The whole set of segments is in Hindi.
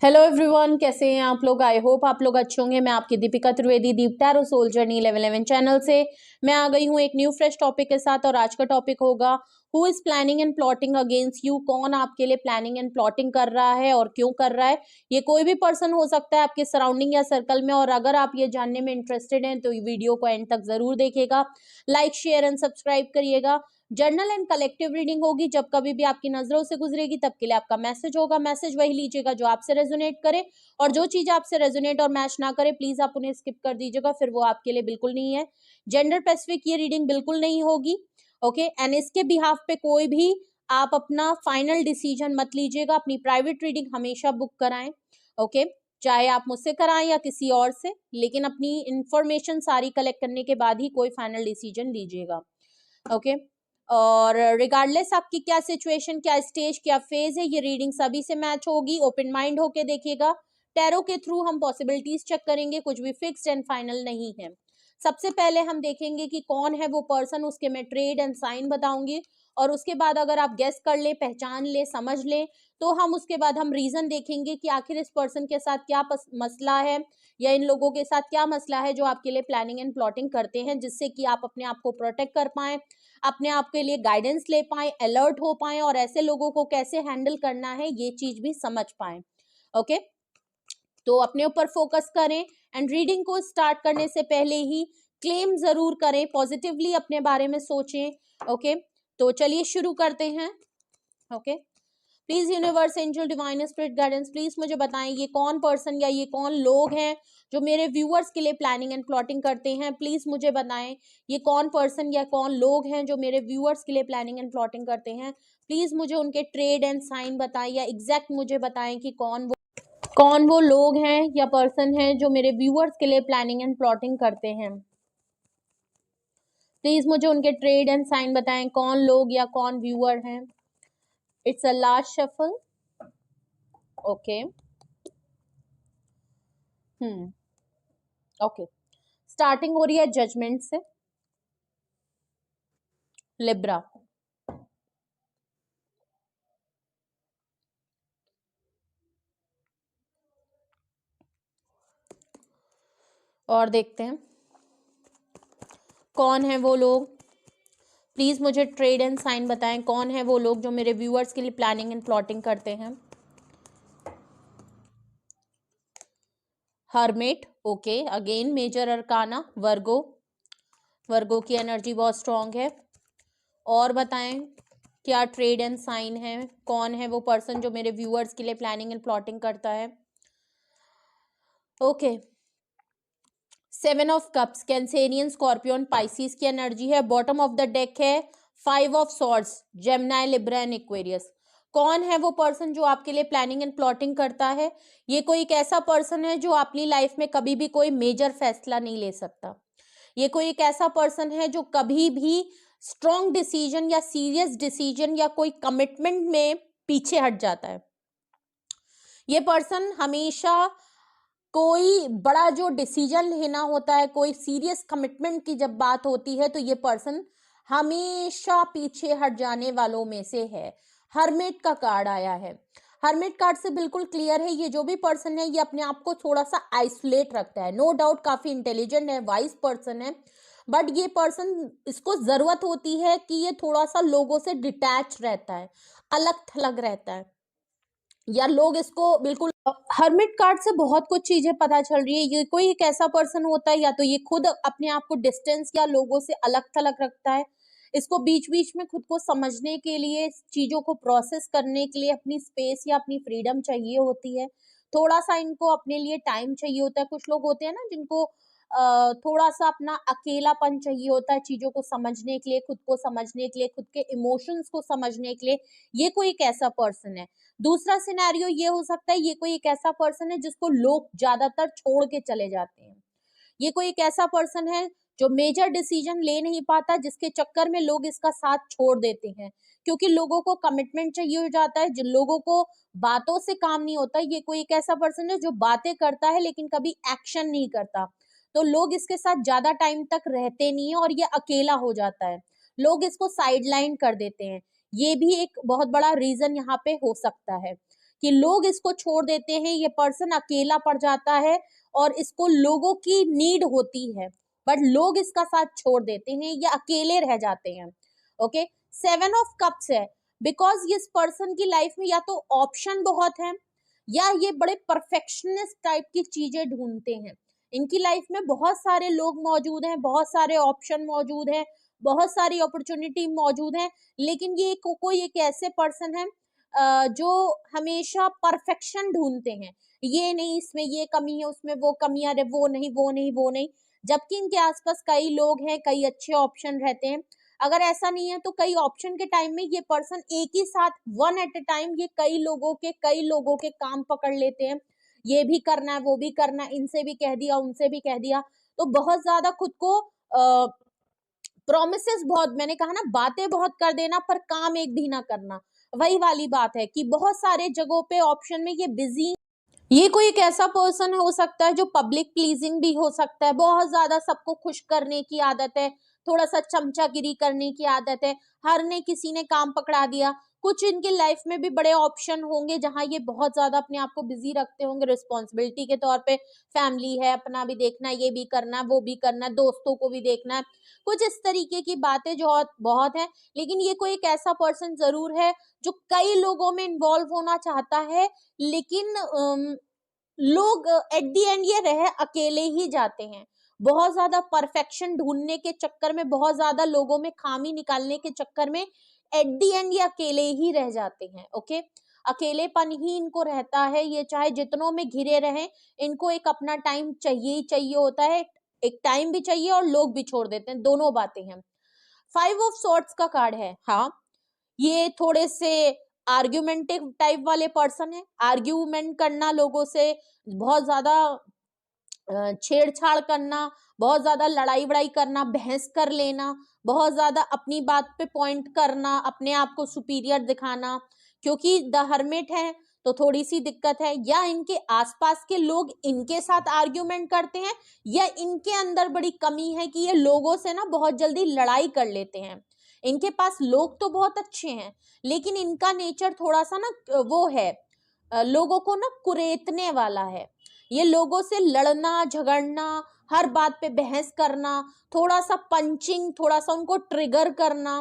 हेलो एवरीवन, कैसे हैं आप लोग। आई होप आप लोग अच्छे होंगे। मैं आपकी दीपिका त्रिवेदी दीप टैरो सोल जर्नी 11 चैनल से मैं आ गई हूँ एक न्यू फ्रेश टॉपिक के साथ। और आज का टॉपिक होगा who is planning and plotting against you. कौन आपके लिए प्लानिंग एंड प्लॉटिंग कर रहा है और क्यों कर रहा है। ये कोई भी पर्सन हो सकता है आपके सराउंडिंग या सर्कल में। और अगर आप ये जानने में इंटरेस्टेड हैं तो वीडियो को एंड तक जरूर देखिएगा, लाइक शेयर एंड सब्सक्राइब करिएगा। जर्नल एंड कलेक्टिव रीडिंग होगी, जब कभी भी आपकी नजरों से गुजरेगी तब के लिए आपका मैसेज होगा। मैसेज वही लीजिएगा जो आपसे रेजोनेट करे, और जो चीज आपसे रेजोनेट और मैच ना करे प्लीज आप उन्हें स्किप कर दीजिएगा, फिर वो आपके लिए बिल्कुल नहीं है। जेंडर स्पेसिफिक ये रीडिंग बिल्कुल नहीं होगी, ओके। एंड इसके बिहाफ पे कोई भी आप अपना फाइनल डिसीजन मत लीजिएगा। अपनी प्राइवेट रीडिंग हमेशा बुक कराएं, ओके। चाहे आप मुझसे कराएं या किसी और से, लेकिन अपनी इंफॉर्मेशन सारी कलेक्ट करने के बाद ही कोई फाइनल डिसीजन लीजिएगा, ओके। और रिगार्डलेस आपकी क्या सिचुएशन, क्या स्टेज, क्या फेज है, ये रीडिंग सभी से मैच होगी। ओपन माइंड होके देखिएगा। टैरो के थ्रू हम पॉसिबिलिटीज चेक करेंगे, कुछ भी फिक्स्ड एंड फाइनल नहीं है। सबसे पहले हम देखेंगे कि कौन है वो पर्सन, उसके मैं ट्रेड एंड साइन बताऊंगी। और उसके बाद अगर आप गेस कर ले, पहचान ले, समझ ले, तो हम उसके बाद हम रीजन देखेंगे कि आखिर इस पर्सन के साथ क्या मसला है, या इन लोगों के साथ क्या मसला है जो आपके लिए प्लानिंग एंड प्लॉटिंग करते हैं, जिससे कि आप अपने आप को प्रोटेक्ट कर पाए, अपने आप के लिए गाइडेंस ले पाए, अलर्ट हो पाए, और ऐसे लोगों को कैसे हैंडल करना है ये चीज भी समझ पाए, ओके। तो अपने ऊपर फोकस करें एंड रीडिंग को स्टार्ट करने से पहले ही क्लेम जरूर करें, पॉजिटिवली अपने बारे में सोचें, ओके। तो चलिए शुरू करते हैं, okay. Please universe, angel, divine spirit guidance, please मुझे बताएं ये कौन पर्सन या ये कौन लोग हैं जो मेरे व्यूअर्स के लिए प्लानिंग एंड प्लॉटिंग करते हैं। प्लीज मुझे बताएं ये कौन पर्सन या कौन लोग हैं जो मेरे व्यूअर्स के लिए प्लानिंग एंड प्लॉटिंग करते हैं। प्लीज मुझे उनके ट्रेड एंड साइन बताएं, या एग्जैक्ट मुझे बताएं कि कौन वो लोग हैं या पर्सन हैं जो मेरे व्यूअर्स के लिए प्लानिंग एंड प्लॉटिंग करते हैं। प्लीज मुझे उनके ट्रेड एंड साइन बताएं, कौन लोग या कौन व्यूअर हैं। It's a last shuffle, okay. Okay, starting हो रही है जजमेंट से। लिब्रा, और देखते हैं कौन है वो लोग। प्लीज मुझे ट्रेड एंड साइन बताएं, कौन है वो लोग जो मेरे व्यूअर्स के लिए प्लानिंग एंड प्लॉटिंग करते हैं। Hermit, okay. Again major arcana, Virgo. Virgo की एनर्जी बहुत स्ट्रांग है। और बताएं क्या ट्रेड एंड साइन है, कौन है वो पर्सन जो मेरे व्यूअर्स के लिए प्लानिंग एंड प्लॉटिंग करता है, okay. Seven of cups, Cancerian, scorpion, Pisces की एनर्जी है। बॉटम ऑफ द डेक है five of swords, Gemini, Libra and Aquarius. कौन है वो पर्सन जो आपके लिए प्लानिंग एंड प्लॉटिंग करता है। ये कोई एक ऐसा पर्सन है जो अपनी लाइफ में कभी भी कोई मेजर फैसला नहीं ले सकता। ये कोई एक ऐसा पर्सन है जो कभी भी स्ट्रॉन्ग डिसीजन या सीरियस डिसीजन या कोई कमिटमेंट में पीछे हट जाता है। ये पर्सन हमेशा कोई बड़ा जो डिसीजन लेना होता है, कोई सीरियस कमिटमेंट की जब बात होती है, तो ये पर्सन हमेशा पीछे हट जाने वालों में से है। हर्मिट का कार्ड आया है। हर्मिट कार्ड से बिल्कुल क्लियर है ये जो भी पर्सन है ये अपने आप को थोड़ा सा आइसोलेट रखता है। नो डाउट काफी इंटेलिजेंट है, वाइज पर्सन है, बट ये पर्सन, इसको जरूरत होती है कि ये थोड़ा सा लोगों से डिटैच रहता है, अलग थलग रहता है, या लोग इसको बिल्कुल। हर्मिट कार्ड से बहुत कुछ चीजें पता चल रही है। ये कोई एक ऐसा पर्सन होता है, या तो ये खुद अपने आप को डिस्टेंस या लोगों से अलग थलग रखता है। इसको बीच बीच में खुद को समझने के लिए, चीजों को प्रोसेस करने के लिए अपनी स्पेस या अपनी फ्रीडम चाहिए होती है। थोड़ा सा इनको अपने लिए टाइम चाहिए होता है। कुछ लोग होते हैं ना जिनको थोड़ा सा अपना अकेलापन चाहिए होता है चीजों को समझने के लिए, खुद को समझने के लिए, खुद के इमोशंस को समझने के लिए। ये कोई एक ऐसा पर्सन है। दूसरा सिनेरियो ये हो सकता है ये कोई एक ऐसा पर्सन है जिसको लोग ज्यादातर छोड़ के चले जाते हैं। ये कोई एक ऐसा पर्सन है जो मेजर डिसीजन ले नहीं पाता, जिसके चक्कर में लोग इसका साथ छोड़ देते हैं, क्योंकि लोगों को कमिटमेंट चाहिए हो जाता है, जिन लोगों को बातों से काम नहीं होता। ये कोई एक ऐसा पर्सन है जो बातें करता है लेकिन कभी एक्शन नहीं करता, तो लोग इसके साथ ज्यादा टाइम तक रहते नहीं है और ये अकेला हो जाता है, लोग इसको साइडलाइन कर देते हैं। ये भी एक बहुत बड़ा रीजन यहाँ पे हो सकता है कि लोग इसको छोड़ देते हैं, ये पर्सन अकेला पड़ जाता है और इसको लोगों की नीड होती है, बट लोग इसका साथ छोड़ देते हैं, ये अकेले रह जाते हैं। ओके, 7 ऑफ कप्स है बिकॉज इस पर्सन की लाइफ में या तो ऑप्शन बहुत है या ये बड़े परफेक्शनिस्ट टाइप की चीजें ढूंढते हैं। इनकी लाइफ में बहुत सारे लोग मौजूद हैं, बहुत सारे ऑप्शन मौजूद हैं, बहुत सारी अपॉर्चुनिटी मौजूद है, लेकिन ये कोई एक ऐसे पर्सन है जो हमेशा परफेक्शन ढूंढते हैं। ये नहीं, इसमें ये कमी है, उसमें वो कमी, अरे वो नहीं वो नहीं वो नहीं, जबकि इनके आसपास कई लोग हैं, कई अच्छे ऑप्शन रहते हैं। अगर ऐसा नहीं है तो कई ऑप्शन के टाइम में ये पर्सन एक ही साथ वन एट ए टाइम ये कई लोगों के काम पकड़ लेते हैं। ये भी करना है, वो भी करना है, इनसे भी कह दिया, उनसे भी कह दिया, तो बहुत ज्यादा खुद को प्रोमिसेस बहुत, मैंने कहा ना, बातें बहुत कर देना पर काम एक भी ना करना, वही वाली बात है कि बहुत सारे जगहों पे ऑप्शन में ये बिजी। ये कोई एक ऐसा पर्सन हो सकता है जो पब्लिक प्लीजिंग भी हो सकता है, बहुत ज्यादा सबको खुश करने की आदत है, थोड़ा सा चमचागिरी करने की आदत है, हर ने किसी ने काम पकड़ा दिया। कुछ इनके लाइफ में भी बड़े ऑप्शन होंगे जहां ये बहुत ज्यादा अपने आप को बिजी रखते होंगे रिस्पॉन्सिबिलिटी के तौर पे, फैमिली है, अपना भी देखना है, ये भी करना है, वो भी करना है, दोस्तों को भी देखना है, कुछ इस तरीके की बातें जो बहुत है। लेकिन ये कोई एक ऐसा पर्सन जरूर है जो कई लोगों में इन्वॉल्व होना चाहता है, लेकिन लोग एट दी एंड ये रह अकेले ही जाते हैं। बहुत ज्यादा परफेक्शन ढूंढने के चक्कर में, बहुत ज्यादा लोगों में खामी निकालने के चक्कर में एट दी एंड ये अकेले ही रह जाते हैं। ओके, अकेलेपन ही इनको रहता है, ये चाहे जितनों में घिरे रहें, इनको एक अपना टाइम चाहिए ही चाहिए होता है, एक टाइम भी चाहिए और लोग भी छोड़ देते हैं, दोनों बातें हैं। 5 ऑफ सॉर्ट्स का कार्ड है। हाँ, ये थोड़े से आर्ग्यूमेंटिव टाइप वाले पर्सन है, आर्ग्यूमेंट करना लोगों से, बहुत ज्यादा छेड़छाड़ करना, बहुत ज्यादा लड़ाई वड़ाई करना, बहस कर लेना, बहुत ज्यादा अपनी बात पे पॉइंट करना, अपने आप को सुपीरियर दिखाना, क्योंकि द हर्मिट है तो थोड़ी सी दिक्कत है। या इनके आसपास के लोग इनके साथ आर्ग्यूमेंट करते हैं, या इनके अंदर बड़ी कमी है कि ये लोगों से ना बहुत जल्दी लड़ाई कर लेते हैं। इनके पास लोग तो बहुत अच्छे हैं, लेकिन इनका नेचर थोड़ा सा ना वो है, लोगों को ना कुरेदने वाला है। ये लोगों से लड़ना झगड़ना, हर बात पे बहस करना, थोड़ा सा पंचिंग, थोड़ा सा उनको ट्रिगर करना,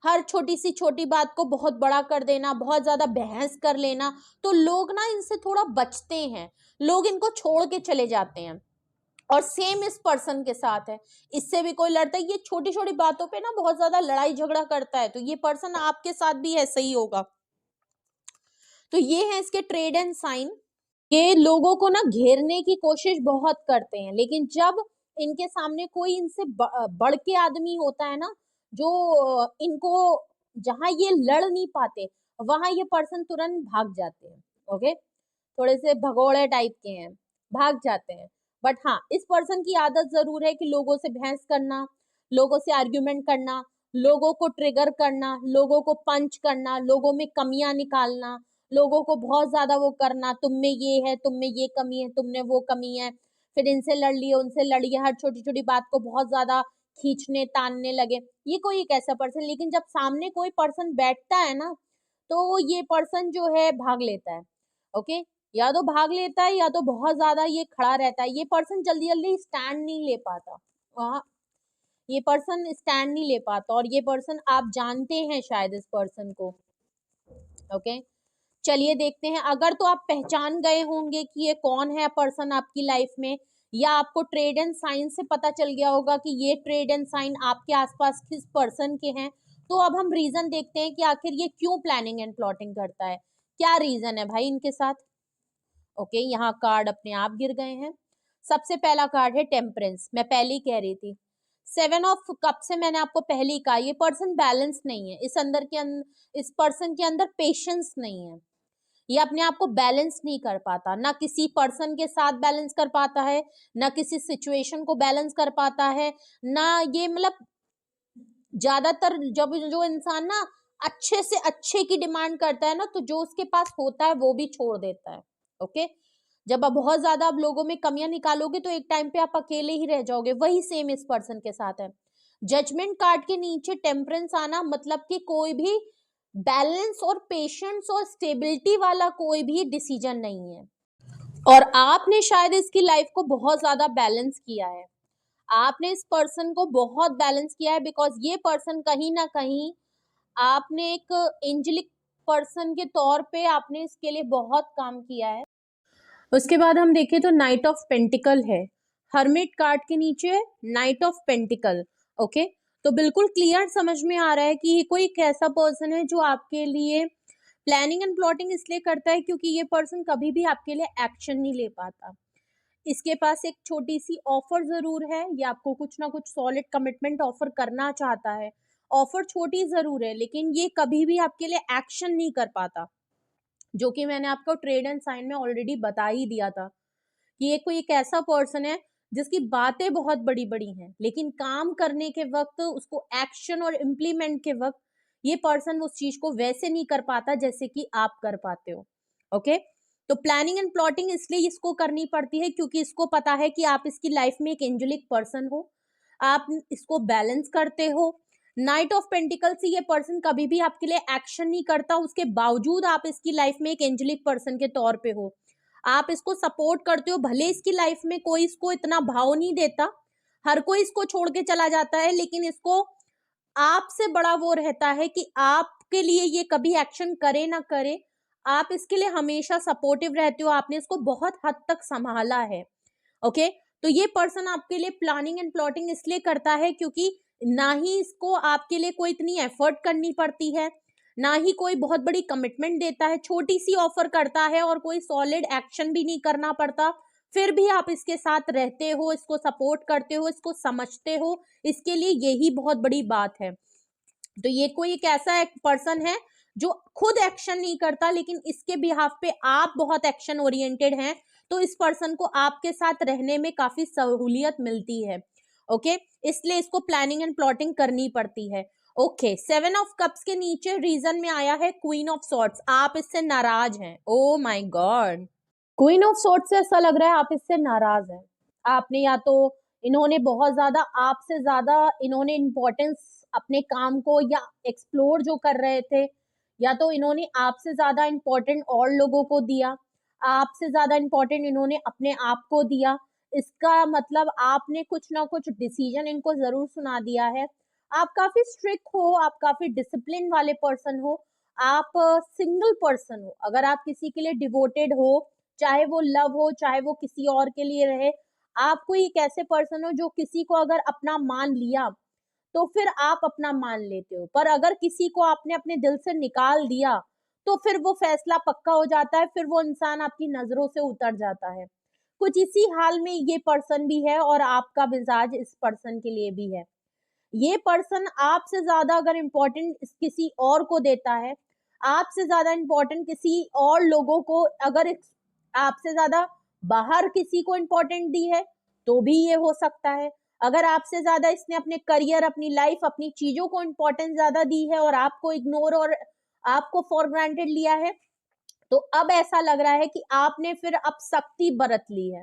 हर छोटी सी छोटी बात को बहुत बड़ा कर देना, बहुत ज्यादा बहस कर लेना, तो लोग ना इनसे थोड़ा बचते हैं, लोग इनको छोड़ के चले जाते हैं। और सेम इस पर्सन के साथ है, इससे भी कोई लड़ता है, ये छोटी छोटी बातों पे ना बहुत ज्यादा लड़ाई झगड़ा करता है, तो ये पर्सन आपके साथ भी ऐसा ही होगा। तो ये है इसके ट्रेड एंड साइन। ये लोगों को ना घेरने की कोशिश बहुत करते हैं, लेकिन जब इनके सामने कोई इनसे बढ़ के आदमी होता है ना, जो इनको, जहां ये लड़ नहीं पाते वहां ये पर्सन तुरंत भाग जाते हैं। ओके, थोड़े से भगोड़े टाइप के हैं, भाग जाते हैं। बट हाँ, इस पर्सन की आदत जरूर है कि लोगों से बहस करना, लोगों से आर्ग्यूमेंट करना, लोगों को ट्रिगर करना, लोगों को पंच करना, लोगों में कमियां निकालना, लोगों को बहुत ज्यादा वो करना, तुम में ये है, तुम में ये कमी है, तुमने वो कमी है, फिर इनसे लड़ लिए, उनसे लड़िए, हर छोटी छोटी बात को बहुत ज्यादा खींचने तानने लगे। ये कोई एक ऐसा पर्सन, लेकिन जब सामने कोई पर्सन बैठता है ना, तो ये पर्सन जो है भाग लेता है। ओके, या तो भाग लेता है या तो बहुत ज्यादा ये खड़ा रहता है। ये पर्सन जल्दी जल्दी स्टैंड नहीं ले पाता, वहाँ ये पर्सन स्टैंड नहीं ले पाता, और ये पर्सन आप जानते हैं शायद इस पर्सन को। ओके, चलिए देखते हैं। अगर तो आप पहचान गए होंगे कि ये कौन है पर्सन आपकी लाइफ में, या आपको ट्रेड एंड साइन से पता चल गया होगा कि ये ट्रेड एंड साइन आपके आसपास किस पर्सन के हैं, तो अब हम रीजन देखते हैं कि आखिर ये क्यों प्लानिंग एंड प्लॉटिंग करता है, क्या रीजन है भाई इनके साथ। ओके, यहाँ कार्ड अपने आप गिर गए हैं। सबसे पहला कार्ड है टेम्परेंस, मैं पहले ही कह रही थी। 7 ऑफ कप से मैंने आपको पहले ही कहा, ये पर्सन बैलेंस नहीं है, इस पर्सन के अंदर पेशेंस नहीं है, ये अपने आप को बैलेंस नहीं कर पाता, ना किसी पर्सन के साथ बैलेंस कर पाता है, ना किसी सिचुएशन को बैलेंस कर पाता है, ना ये मतलब ज्यादातर जब जो इंसान ना अच्छे से अच्छे की डिमांड करता है ना, तो जो उसके पास होता है वो भी छोड़ देता है। ओके, जब आप बहुत ज्यादा आप लोगों में कमियां निकालोगे तो एक टाइम पे आप अकेले ही रह जाओगे, वही सेम इस पर्सन के साथ है। जजमेंट कार्ड के नीचे टेम्परेंस आना मतलब कि कोई भी बैलेंस और पेशेंस और स्टेबिलिटी वाला कोई भी डिसीजन नहीं है। और आपने शायद इसकी लाइफ को बहुत ज्यादा बैलेंस किया है, आपने इस पर्सन को बहुत बैलेंस किया है, बिकॉज ये पर्सन कहीं ना कहीं आपने एक एंजेलिक पर्सन के तौर पे आपने इसके लिए बहुत काम किया है। उसके बाद हम देखें तो नाइट ऑफ पेंटिकल है, हर्मिट कार्ड के नीचे नाइट ऑफ पेंटिकल। ओके, तो बिल्कुल क्लियर समझ में आ रहा है कि ये कोई एक ऐसा पर्सन है जो आपके लिए प्लानिंग एंड प्लॉटिंग इसलिए करता है क्योंकि ये पर्सन कभी भी आपके लिए एक्शन नहीं ले पाता। इसके पास एक छोटी सी ऑफर जरूर है, ये आपको कुछ ना कुछ सॉलिड कमिटमेंट ऑफर करना चाहता है। ऑफर छोटी जरूर है लेकिन ये कभी भी आपके लिए एक्शन नहीं कर पाता, जो कि मैंने आपको ट्रेड एंड साइन में ऑलरेडी बता ही दिया था कि ये कोई एक ऐसा पर्सन है जिसकी बातें बहुत बड़ी बड़ी हैं लेकिन काम करने के वक्त, उसको एक्शन और इम्प्लीमेंट के वक्त ये पर्सन उस चीज को वैसे नहीं कर पाता जैसे कि आप कर पाते हो। ओके, तो प्लानिंग एंड प्लॉटिंग इसलिए इसको करनी पड़ती है क्योंकि इसको पता है कि आप इसकी लाइफ में एक एंजेलिक पर्सन हो, आप इसको बैलेंस करते हो। नाइट ऑफ पेंटिकल से ये पर्सन कभी भी आपके लिए एक्शन नहीं करता, उसके बावजूद आप इसकी लाइफ में एक एंजेलिक पर्सन के तौर पे हो, आप इसको सपोर्ट करते हो। भले इसकी लाइफ में कोई इसको इतना भाव नहीं देता, हर कोई इसको छोड़ के चला जाता है, लेकिन इसको आपसे बड़ा वो रहता है कि आपके लिए ये कभी एक्शन करे ना करे, आप इसके लिए हमेशा सपोर्टिव रहते हो, आपने इसको बहुत हद तक संभाला है। ओके, तो ये पर्सन आपके लिए प्लानिंग एंड प्लॉटिंग इसलिए करता है क्योंकि ना ही इसको आपके लिए कोई इतनी एफर्ट करनी पड़ती है, ना ही कोई बहुत बड़ी कमिटमेंट देता है, छोटी सी ऑफर करता है और कोई सॉलिड एक्शन भी नहीं करना पड़ता, फिर भी आप इसके साथ रहते हो, इसको सपोर्ट करते हो, इसको समझते हो, इसके लिए यही बहुत बड़ी बात है। तो ये कोई एक ऐसा एक पर्सन है जो खुद एक्शन नहीं करता लेकिन इसके बिहाफ पे आप बहुत एक्शन ओरिएंटेड हैं, तो इस पर्सन को आपके साथ रहने में काफी सहूलियत मिलती है। ओके, इसलिए इसको प्लानिंग एंड प्लॉटिंग करनी पड़ती है। ओके, 7 ऑफ कप्स के नीचे रीजन में आया है क्वीन ऑफ सॉर्ड्स, आप इससे नाराज हैं। Oh my God, queen of swords से ऐसा लग रहा है आप इससे नाराज हैं। आपने या तो इन्होंने बहुत ज्यादा आपसे ज्यादा इन्होंने इम्पोर्टेंस अपने काम को या एक्सप्लोर जो कर रहे थे, या तो इन्होंने आपसे ज्यादा इम्पोर्टेंट और लोगों को दिया, आपसे ज्यादा इम्पोर्टेंट इन्होंने अपने आप को दिया। इसका मतलब आपने कुछ ना कुछ डिसीजन इनको जरूर सुना दिया है। आप काफी स्ट्रिक्ट हो, आप काफी डिसिप्लिन वाले पर्सन हो, आप सिंगल पर्सन हो। अगर आप किसी के लिए डिवोटेड हो, चाहे वो लव हो चाहे वो किसी और के लिए रहे, आप कोई एक ऐसे पर्सन हो जो किसी को अगर अपना मान लिया तो फिर आप अपना मान लेते हो, पर अगर किसी को आपने अपने दिल से निकाल दिया तो फिर वो फैसला पक्का हो जाता है, फिर वो इंसान आपकी नजरों से उतर जाता है। कुछ इसी हाल में ये पर्सन भी है और आपका मिजाज इस पर्सन के लिए भी है। ये पर्सन आपसे ज्यादा अगर इम्पोर्टेंट किसी और को देता है, आपसे ज्यादा इम्पोर्टेंट किसी और लोगों को अगर आपसे ज्यादा बाहर किसी को इम्पोर्टेंट दी है तो भी ये हो सकता है। अगर आपसे ज्यादा इसने अपने करियर, अपनी लाइफ, अपनी चीजों को इम्पोर्टेंस ज्यादा दी है और आपको इग्नोर और आपको फॉर ग्रांटेड लिया है, तो अब ऐसा लग रहा है कि आपने फिर अब सख्ती बरत ली है।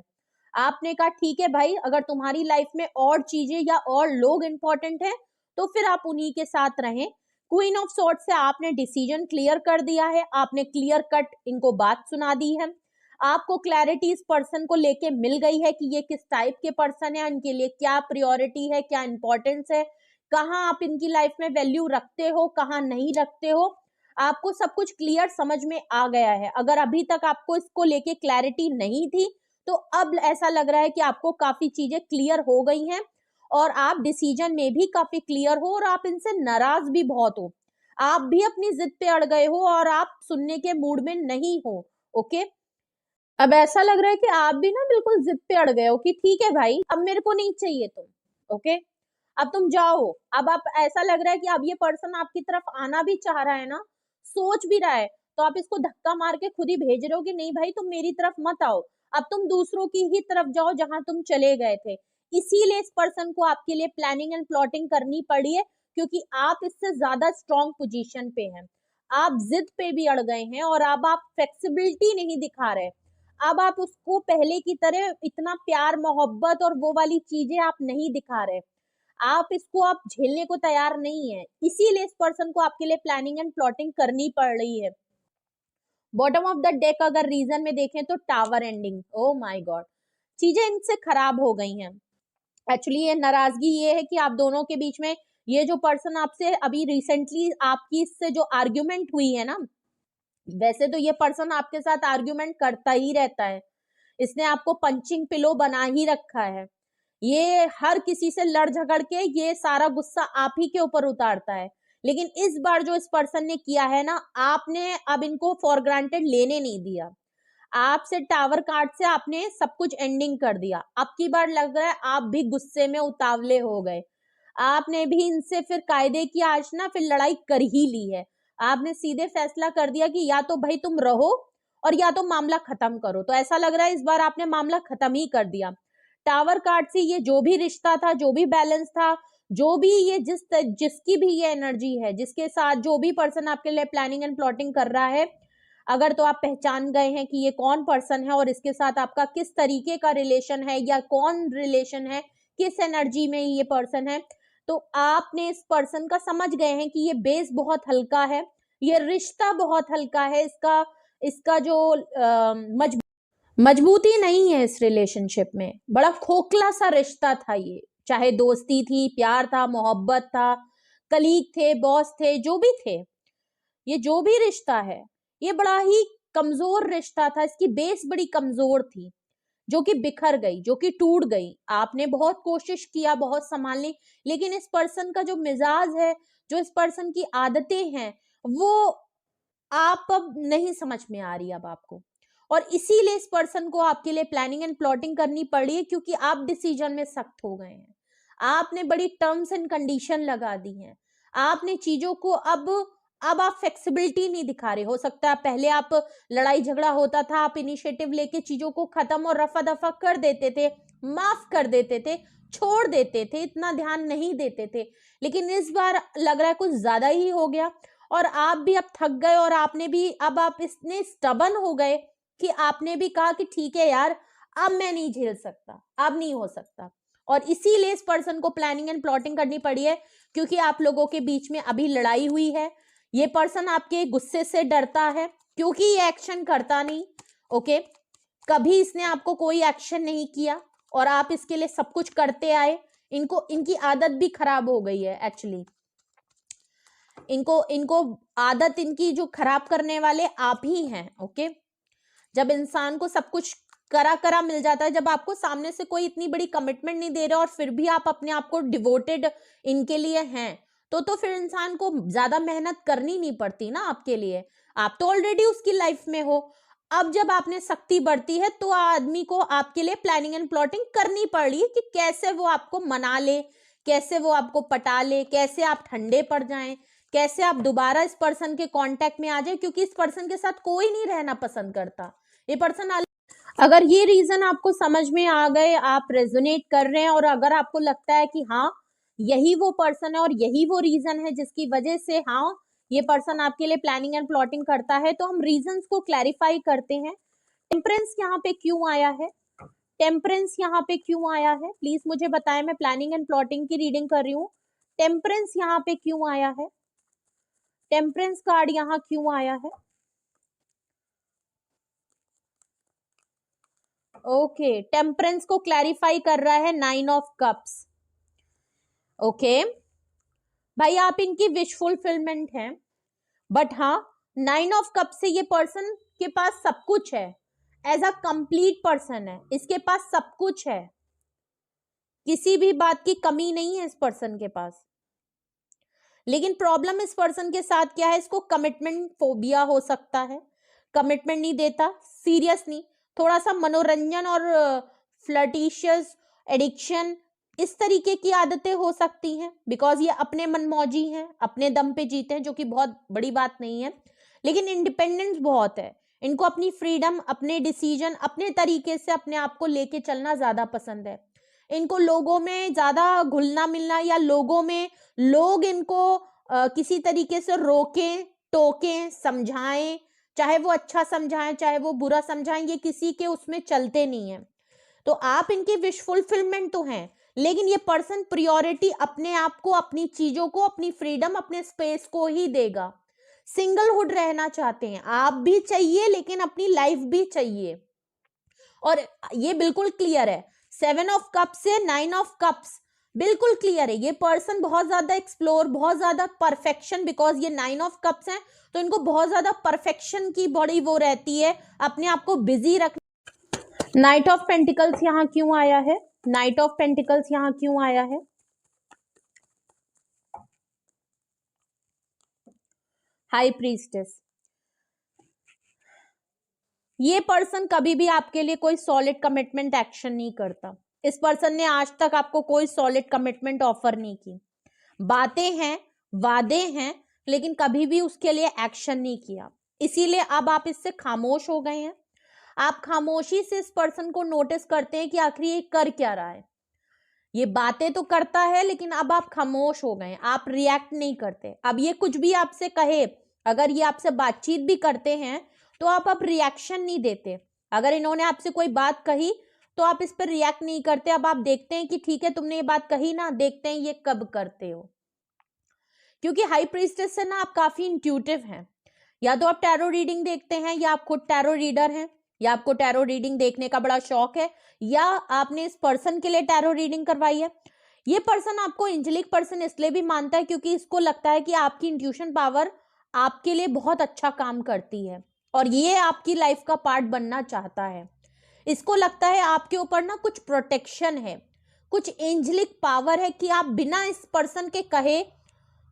आपने कहा ठीक है भाई, अगर तुम्हारी लाइफ में और चीजें या और लोग इंपॉर्टेंट हैं तो फिर आप उन्हीं के साथ रहें। क्वीन ऑफ सॉर्ड से आपने डिसीजन क्लियर कर दिया है, आपने क्लियर कट इनको बात सुना दी है, आपको क्लैरिटी इस पर्सन को लेके मिल गई है कि ये किस टाइप के पर्सन है, इनके लिए क्या प्रायोरिटी है, क्या इंपॉर्टेंस है, कहाँ आप इनकी लाइफ में वैल्यू रखते हो, कहाँ नहीं रखते हो। आपको सब कुछ क्लियर समझ में आ गया है। अगर अभी तक आपको इसको लेके क्लैरिटी नहीं थी तो अब ऐसा लग रहा है कि आपको काफी चीजें क्लियर हो गई हैं और आप डिसीजन में भी काफी क्लियर हो और आप इनसे नाराज भी बहुत हो। आप भी अपनी जिद पे अड़ गए हो और आप सुनने के मूड में नहीं हो। ओके, अब ऐसा लग रहा है कि आप भी ना बिल्कुल जिद पे अड़ गए हो कि ठीक है भाई, अब मेरे को नहीं चाहिए तुम। ओके, अब तुम जाओ। अब आप ऐसा लग रहा है कि अब ये पर्सन आपकी तरफ आना भी चाह रहा है ना, सोच भी रहा है, तो आप इसको धक्का मार के खुद ही भेज रहे हो कि नहीं भाई तुम मेरी तरफ मत आओ, अब तुम दूसरों की ही तरफ जाओ जहां तुम चले गए थे। इसीलिए इस पर्सन को आपके लिए प्लानिंग एंड प्लॉटिंग करनी पड़ी है क्योंकि आप इससे ज्यादा स्ट्रॉन्ग पोजीशन पे हैं। आप जिद पे भी अड़ गए हैं और अब आप फ्लेक्सिबिलिटी नहीं दिखा रहे। अब आप उसको पहले की तरह इतना प्यार मोहब्बत और वो वाली चीजें आप नहीं दिखा रहे। आप इसको आप झेलने को तैयार नहीं है, इसीलिए इस पर्सन को आपके लिए प्लानिंग एंड प्लॉटिंग करनी पड़ रही है। बॉटम ऑफ द डेक अगर रीजन में देखें तो tower ending, oh my God, चीजें इनसे खराब हो गई हैं। एक्चुअली ये नाराजगी ये है कि आप दोनों के बीच में, ये जो पर्सन आपसे अभी रिसेंटली आपकी इससे जो आर्ग्यूमेंट हुई है ना, वैसे तो ये पर्सन आपके साथ आर्ग्यूमेंट करता ही रहता है, इसने आपको पंचिंग पिलो बना ही रखा है, ये हर किसी से लड़ झगड़ के ये सारा गुस्सा आप ही के ऊपर उतारता है। लेकिन इस बार जो इस पर्सन ने किया है ना, आपने अब इनको फॉर ग्रांटेड लेने नहीं दिया, आपसे टावर कार्ड से आपने सब कुछ एंडिंग कर दिया। अब की बार लग रहा है आप भी गुस्से में उतावले हो गए, आपने भी इनसे फिर कायदे की आज ना फिर लड़ाई कर ही ली है। आपने सीधे फैसला कर दिया कि या तो भाई तुम रहो और या तो मामला खत्म करो। तो ऐसा लग रहा है इस बार आपने मामला खत्म ही कर दिया। टावर कार्ड से ये जो भी रिश्ता था, जो भी बैलेंस था, जो भी ये जिसकी भी ये एनर्जी है, जिसके साथ जो भी पर्सन आपके लिए प्लानिंग एंड प्लॉटिंग कर रहा है, अगर तो आप पहचान गए हैं कि ये कौन पर्सन है और इसके साथ आपका किस तरीके का रिलेशन है या कौन रिलेशन है, किस एनर्जी में ये पर्सन है, तो आपने इस पर्सन का समझ गए हैं कि ये बेस बहुत हल्का है, ये रिश्ता बहुत हल्का है, इसका जो मजबूती नहीं है इस रिलेशनशिप में, बड़ा खोखला सा रिश्ता था ये, चाहे दोस्ती थी, प्यार था, मोहब्बत था, कलीग थे, बॉस थे, जो भी थे, ये जो भी रिश्ता है ये बड़ा ही कमजोर रिश्ता था, इसकी बेस बड़ी कमजोर थी, जो कि बिखर गई, जो कि टूट गई। आपने बहुत कोशिश किया, बहुत संभालने, लेकिन इस पर्सन का जो मिजाज है, जो इस पर्सन की आदतें हैं, वो आप अब नहीं समझ में आ रही अब आपको, और इसीलिए इस पर्सन को आपके लिए प्लानिंग एंड प्लॉटिंग करनी पड़ी है, क्योंकि आप डिसीजन में सख्त हो गए हैं, आपने बड़ी टर्म्स एंड कंडीशन लगा दी हैं, आपने चीजों को अब आप फ्लेक्सिबिलिटी नहीं दिखा रहे। हो सकता है पहले आप लड़ाई झगड़ा होता था, आप इनिशिएटिव लेके चीजों को खत्म और रफा दफा कर देते थे, माफ कर देते थे, छोड़ देते थे, इतना ध्यान नहीं देते थे, लेकिन इस बार लग रहा है कुछ ज्यादा ही हो गया, और आप भी अब थक गए, और आपने भी अब आप इतने स्टबन हो गए कि आपने भी कहा कि ठीक है यार, अब मैं नहीं झेल सकता, अब नहीं हो सकता, और इसीलिए इस पर्सन को प्लानिंग एंड प्लॉटिंग करनी पड़ी है, क्योंकि आप लोगों के बीच में अभी लड़ाई हुई है। ये पर्सन आपके गुस्से से डरता है, क्योंकि ये एक्शन करता नहीं, ओके, कभी इसने आपको कोई एक्शन नहीं किया और आप इसके लिए सब कुछ करते आए, इनकी आदत भी खराब हो गई है एक्चुअली, इनको आदत इनकी जो खराब करने वाले आप ही हैं, ओके। जब इंसान को सब कुछ करा मिल जाता है, जब आपको सामने से कोई इतनी बड़ी कमिटमेंट नहीं दे रहा और फिर भी आप अपने आप को डिवोटेड इनके लिए हैं, तो फिर इंसान को ज्यादा मेहनत करनी नहीं पड़ती ना आपके लिए, आप तो ऑलरेडी उसकी लाइफ में हो। अब जब आपने सख्ती बढ़ती है तो आदमी को आपके लिए प्लानिंग एंड प्लॉटिंग करनी पड़ रही है कि कैसे वो आपको मना ले, कैसे वो आपको पटा ले, कैसे आप ठंडे पड़ जाएं, कैसे आप दोबारा इस पर्सन के कांटेक्ट में आ जाए, क्योंकि इस पर्सन के साथ कोई नहीं रहना पसंद करता, ये पर्सन। अगर ये रीजन आपको समझ में आ गए, आप रेजोनेट कर रहे हैं, और अगर आपको लगता है कि हाँ यही वो पर्सन है और यही वो रीजन है जिसकी वजह से हाँ ये पर्सन आपके लिए प्लानिंग एंड प्लॉटिंग करता है, तो हम रीजंस को क्लैरिफाई करते हैं। टेम्परेंस यहाँ पे क्यों आया है, टेम्परेंस यहाँ पे क्यों आया है, प्लीज मुझे बताएं, मैं प्लानिंग एंड प्लॉटिंग की रीडिंग कर रही हूँ। टेम्परेंस यहाँ पे क्यों आया है, टेम्परेंस कार्ड यहाँ क्यों आया है? ओके, टेम्परेंस को क्लैरिफाई कर रहा है 9 ऑफ कप्स। ओके भाई, आप इनकी विश फुलफिलमेंट हैं, बट हाँ 9 ऑफ कप से ये पर्सन के पास सब कुछ है, एज अ कंप्लीट पर्सन है, इसके पास सब कुछ है, किसी भी बात की कमी नहीं है इस पर्सन के पास। लेकिन प्रॉब्लम इस पर्सन के साथ क्या है, इसको कमिटमेंट फोबिया हो सकता है, कमिटमेंट नहीं देता, सीरियस नहीं, थोड़ा सा मनोरंजन और फ्लर्टिशियस एडिक्शन, इस तरीके की आदतें हो सकती हैं, बिकॉज ये अपने मनमौजी हैं, अपने दम पे जीते हैं, जो कि बहुत बड़ी बात नहीं है, लेकिन इंडिपेंडेंस बहुत है इनको, अपनी फ्रीडम, अपने डिसीजन, अपने तरीके से अपने आप को लेके चलना ज्यादा पसंद है इनको, लोगों में ज्यादा घुलना मिलना या लोगों में लोग इनको किसी तरीके से रोकें, टोकें, समझाएं, चाहे वो अच्छा समझाएं चाहे वो बुरा समझाएं, ये किसी के उसमें चलते नहीं है। तो आप इनकी विश फुलफिलमेंट तो हैं, लेकिन ये पर्सन प्रायोरिटी अपने आप को, अपनी चीजों को, अपनी फ्रीडम, अपने स्पेस को ही देगा। सिंगलहुड रहना चाहते हैं, आप भी चाहिए लेकिन अपनी लाइफ भी चाहिए, और ये बिल्कुल क्लियर है। 7 ऑफ कप्स से 9 ऑफ कप्स बिल्कुल क्लियर है, ये पर्सन बहुत ज्यादा एक्सप्लोर, बहुत ज्यादा परफेक्शन, बिकॉज ये 9 ऑफ कप्स हैं तो इनको बहुत ज्यादा परफेक्शन की बड़ी वो रहती है, अपने आप को बिजी रख। नाइट ऑफ पेंटिकल्स यहाँ क्यों आया है? नाइट ऑफ पेंटिकल्स यहाँ क्यों आया है? हाई प्रीस्टेस, ये पर्सन कभी भी आपके लिए कोई सॉलिड कमिटमेंट एक्शन नहीं करता। इस पर्सन ने आज तक आपको कोई सॉलिड कमिटमेंट ऑफर नहीं की। बातें हैं, वादे हैं, लेकिन कभी भी उसके लिए एक्शन नहीं किया, इसीलिए अब आप इससे खामोश हो गए हैं। आप खामोशी से इस पर्सन को नोटिस करते हैं कि आखिर ये कर क्या रहा है। ये बातें तो करता है लेकिन अब आप खामोश हो गए, आप रिएक्ट नहीं करते। अब ये कुछ भी आपसे कहे, अगर ये आपसे बातचीत भी करते हैं तो आप अब रिएक्शन नहीं देते। अगर इन्होंने आपसे कोई बात कही तो आप इस पर रिएक्ट नहीं करते। अब आप देखते हैं कि ठीक है तुमने ये बात कही ना, देखते हैं ये कब करते हो। क्योंकि हाई प्रीस्टेस से ना आप काफी इंट्यूटिव हैं। या तो आप टैरो रीडिंग देखते हैं, या आप खुद टैरो रीडर हैं, या आपको टैरो रीडिंग देखने का बड़ा शौक है, या आपने इस पर्सन के लिए टैरो रीडिंग करवाई है। ये पर्सन आपको एंजेलिक पर्सन इसलिए भी मानता है क्योंकि इसको लगता है कि आपकी इंट्यूशन पावर आपके लिए बहुत अच्छा काम करती है और ये आपकी लाइफ का पार्ट बनना चाहता है। इसको लगता है आपके ऊपर ना कुछ प्रोटेक्शन है, कुछ एंजेलिक पावर है कि आप बिना इस पर्सन के कहे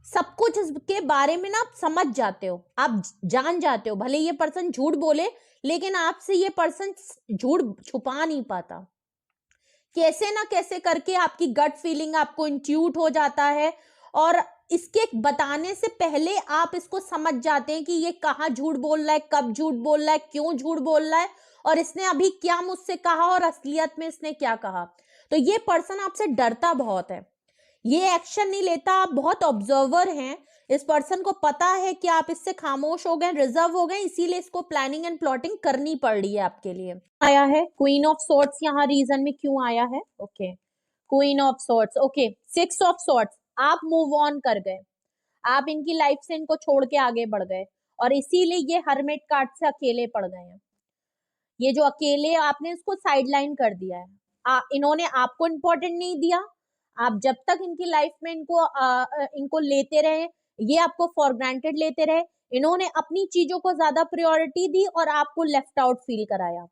सब कुछ इसके बारे में ना आप समझ जाते हो, आप जान जाते हो। भले ये पर्सन झूठ बोले लेकिन आपसे ये पर्सन झूठ छुपा नहीं पाता। कैसे ना कैसे करके आपकी गट फीलिंग आपको इंट्यूट हो जाता है और इसके बताने से पहले आप इसको समझ जाते हैं कि ये कहाँ झूठ बोल रहा है, कब झूठ बोल रहा है, क्यों झूठ बोल रहा है और इसने अभी क्या मुझसे कहा और असलियत में इसने क्या कहा। तो ये पर्सन आपसे डरता बहुत है, ये एक्शन नहीं लेता। आप बहुत ऑब्जर्वर हैं, इस पर्सन को पता है कि आप इससे खामोश हो गए, रिजर्व हो गए, इसीलिए इसको प्लानिंग एंड प्लॉटिंग करनी पड़ रही है आपके लिए। आया है क्वीन ऑफ सॉर्ड्स, यहाँ रीजन में क्यों आया है? Okay, queen of swords, okay, 6 of swords, आप मूव ऑन कर गए, आप इनकी लाइफ से इनको छोड़ के आगे बढ़ गए और इसीलिए ये हर्मिट कार्ड से अकेले पड़ गए हैं। ये जो अकेले आपने इसको साइडलाइन कर दिया है, इन्होंने आपको इम्पोर्टेंट नहीं दिया। आप जब तक इनकी लाइफ में इनको लेते रहे, ये आपको फॉर ग्रांटेड लेते रहे, इन्होंने अपनी चीजों को ज्यादा प्रायोरिटी दी और आपको लेफ्ट आउट फील कराया।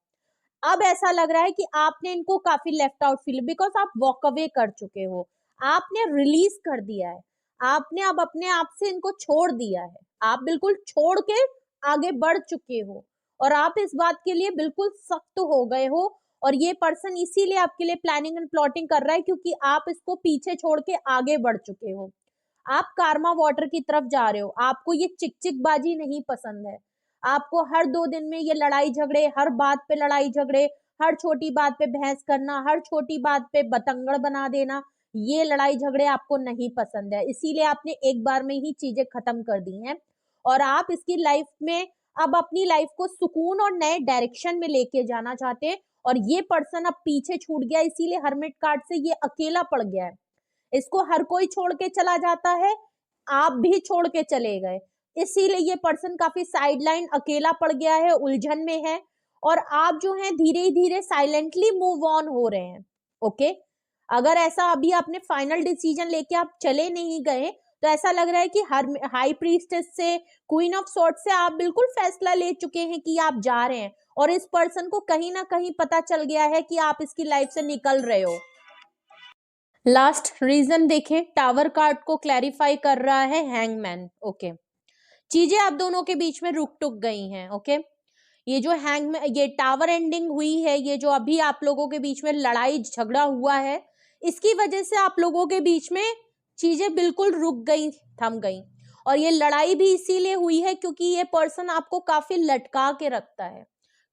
अब ऐसा लग रहा है कि आपने इनको काफी लेफ्ट आउट फील, बिकॉज आप वॉक अवे कर चुके हो, आपने रिलीज कर दिया है, आपने अब अपने आप से इनको छोड़ दिया है, आप बिल्कुल छोड़ के आगे बढ़ चुके हो और आप इस बात के लिए बिल्कुल सख्त हो गए हो। और ये पर्सन इसीलिए आपके लिए प्लानिंग एंड प्लॉटिंग कर रहा है क्योंकि आप इसको पीछे छोड़ के आगे बढ़ चुके हो। आप कार्मा वाटर की तरफ जा रहे हो, आपको ये चिकचिकबाजी नहीं पसंद है, आपको हर 2 दिन में ये लड़ाई झगड़े, हर बात पे लड़ाई झगड़े, हर छोटी बात पे बहस करना, हर छोटी बात पे बतंगड़ बना देना, ये लड़ाई झगड़े आपको नहीं पसंद है, इसीलिए आपने एक बार में ही चीजें खत्म कर दी हैं और आप इसकी लाइफ में अब अपनी लाइफ को सुकून और नए डायरेक्शन में लेके जाना चाहते हैं और ये पर्सन अब पीछे छूट गया, इसीलिए हर्मिट कार्ड से ये अकेला पड़ गया है। इसको हर कोई छोड़ के चला जाता है, आप भी छोड़ के चले गए, इसीलिए ये पर्सन काफी साइडलाइन अकेला पड़ गया है, उलझन में है और आप जो है धीरे धीरे साइलेंटली मूव ऑन हो रहे हैं। ओके, अगर ऐसा अभी आपने फाइनल डिसीजन लेके आप चले नहीं गए तो ऐसा लग रहा है कि हर हाई प्रीस्टेस से, क्वीन ऑफ सॉर्ड्स से आप बिल्कुल फैसला ले चुके हैं कि आप जा रहे हैं और इस पर्सन को कहीं ना कहीं पता चल गया है कि आप इसकी लाइफ से निकल रहे हो। लास्ट रीजन देखें, टावर कार्ड को क्लैरिफाई कर रहा है हैंगमैन। ओके, चीजें आप दोनों के बीच में रुक टुक गई हैं। ओके, ये जो ये टावर एंडिंग हुई है, ये जो अभी आप लोगों के बीच में लड़ाई झगड़ा हुआ है, इसकी वजह से आप लोगों के बीच में चीजें बिल्कुल रुक गई, थम गई और ये लड़ाई भी इसीलिए हुई है क्योंकि ये पर्सन आपको काफी लटका के रखता है,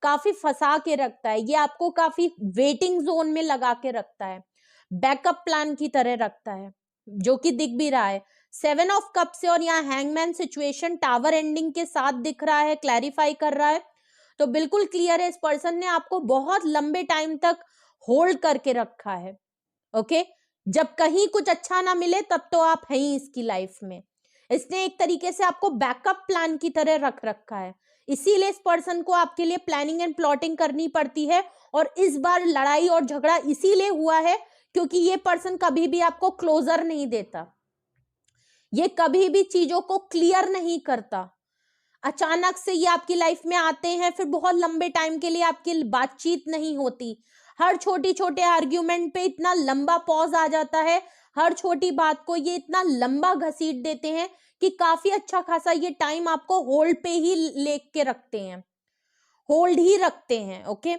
काफी फंसा के रखता है, ये आपको काफी वेटिंग जोन में लगा के रखता है, बैकअप प्लान की तरह रखता है, जो कि दिख भी रहा है 7 ऑफ कप से और यहाँ हैंगमैन सिचुएशन टावर एंडिंग के साथ दिख रहा है, क्लैरिफाई कर रहा है। तो बिल्कुल क्लियर है, इस पर्सन ने आपको बहुत लंबे टाइम तक होल्ड करके रखा है। ओके, जब कहीं कुछ अच्छा ना मिले तब तो आप हैं ही इसकी लाइफ में। इसने एक तरीके से आपको बैकअप प्लान की तरह रख रखा है, इसीलिए इस पर्सन को आपके लिए प्लानिंग एंड प्लॉटिंग करनी पड़ती है। और इस बार लड़ाई और झगड़ा इसीलिए हुआ है क्योंकि ये पर्सन कभी भी आपको क्लोजर नहीं देता, ये कभी भी चीजों को क्लियर नहीं करता। अचानक से ये आपकी लाइफ में आते हैं, फिर बहुत लंबे टाइम के लिए आपकी बातचीत नहीं होती। हर छोटी छोटे आर्ग्यूमेंट पे इतना लंबा पॉज आ जाता है, हर छोटी बात को ये इतना लंबा घसीट देते हैं कि काफी अच्छा खासा ये टाइम आपको होल्ड पे ही लेके रखते हैं, होल्ड ही रखते हैं। ओके,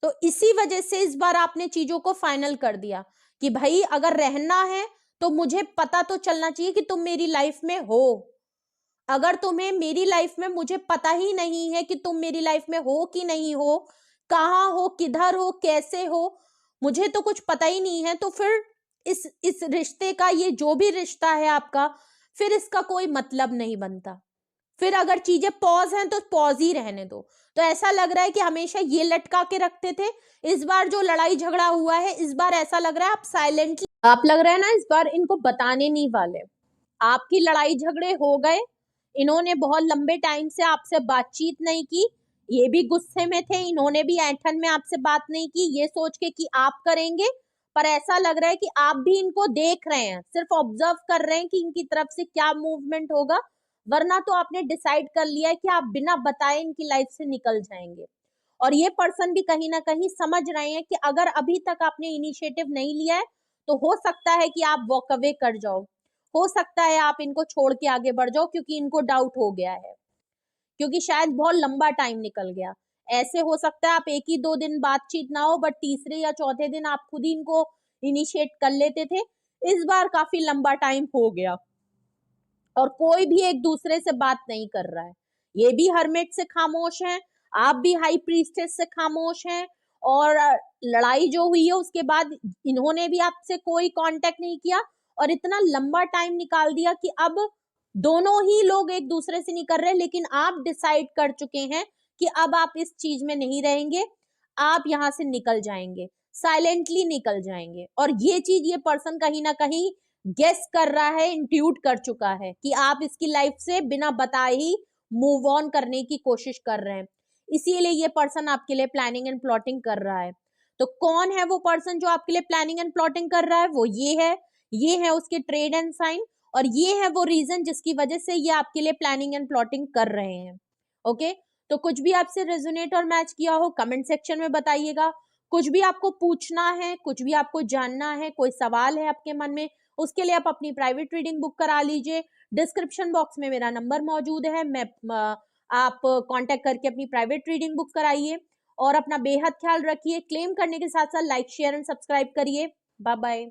तो इसी वजह से इस बार आपने चीजों को फाइनल कर दिया कि भाई अगर रहना है तो मुझे पता तो चलना चाहिए कि तुम मेरी लाइफ में हो। अगर तुम्हें मेरी लाइफ में, मुझे पता ही नहीं है कि तुम मेरी लाइफ में हो कि नहीं हो, कहाँ हो, किधर हो, कैसे हो, मुझे तो कुछ पता ही नहीं है, तो फिर इस रिश्ते का, ये जो भी रिश्ता है आपका, फिर इसका कोई मतलब नहीं बनता। फिर अगर चीजें पॉज हैं तो पॉज ही रहने दो। तो ऐसा लग रहा है कि हमेशा ये लटका के रखते थे, इस बार जो लड़ाई झगड़ा हुआ है, इस बार ऐसा लग रहा है आप साइलेंटली, आप लग रहा है ना इस बार इनको बताने नहीं वाले। आपकी लड़ाई झगड़े हो गए, इन्होंने बहुत लंबे टाइम से आपसे बातचीत नहीं की, ये भी गुस्से में थे, इन्होंने भी ऐंठन में आपसे बात नहीं की ये सोच के कि आप करेंगे। पर ऐसा लग रहा है कि आप भी इनको देख रहे हैं, सिर्फ ऑब्जर्व कर रहे हैं कि इनकी तरफ से क्या मूवमेंट होगा, वरना तो आपने डिसाइड कर लिया है कि आप बिना बताए इनकी लाइफ से निकल जाएंगे। और ये पर्सन भी कहीं ना कहीं समझ रहे हैं कि अगर अभी तक आपने इनिशिएटिव नहीं लिया है तो हो सकता है कि आप वॉक अवे कर जाओ, हो सकता है आप इनको छोड़ के आगे बढ़ जाओ, क्योंकि इनको डाउट हो गया है, क्योंकि शायद बहुत लंबा टाइम निकल गया। ऐसे हो सकता है आप एक ही 2 दिन बातचीत ना हो, बट तीसरे या चौथे दिन आप खुद ही इनको इनिशिएट कर लेते थे। इस बार काफी लंबा टाइम हो गया और कोई भी एक दूसरे से बात नहीं कर रहा है। ये भी हर्मिट से खामोश हैं, आप भी हाई प्रीस्टेस से खामोश हैं। और लड़ाई जो हुई है उसके बाद इन्होंने भी आपसे कोई कांटेक्ट नहीं किया और इतना लंबा टाइम निकाल दिया कि अब दोनों ही लोग एक दूसरे से नहीं कर रहे, लेकिन आप डिसाइड कर चुके हैं कि अब आप इस चीज में नहीं रहेंगे, आप यहां से निकल जाएंगे, साइलेंटली निकल जाएंगे। और ये चीज ये पर्सन कहीं ना कहीं गेस कर रहा है, इंट्यूट कर चुका है कि आप इसकी लाइफ से बिना बताए ही मूव ऑन करने की कोशिश कर रहे हैं, इसीलिए ये पर्सन आपके लिए प्लानिंग एंड प्लॉटिंग कर रहा है। तो कौन है वो पर्सन जो आपके लिए प्लानिंग एंड प्लॉटिंग कर रहा है? वो ये है उसके ट्रेड एंड साइन, और ये है वो रीजन जिसकी वजह से ये आपके लिए प्लानिंग एंड प्लॉटिंग कर रहे हैं। ओके, तो कुछ भी आपसे रेजोनेट और मैच किया हो कमेंट सेक्शन में बताइएगा। कुछ भी आपको पूछना है, कुछ भी आपको जानना है, कोई सवाल है आपके मन में, उसके लिए आप अपनी प्राइवेट रीडिंग बुक करा लीजिए। डिस्क्रिप्शन बॉक्स में मेरा नंबर मौजूद है, मैं आप कांटेक्ट करके अपनी प्राइवेट रीडिंग बुक कराइए। और अपना बेहद ख्याल रखिए। क्लेम करने के साथ साथ लाइक शेयर एंड सब्सक्राइब करिए। Bye bye.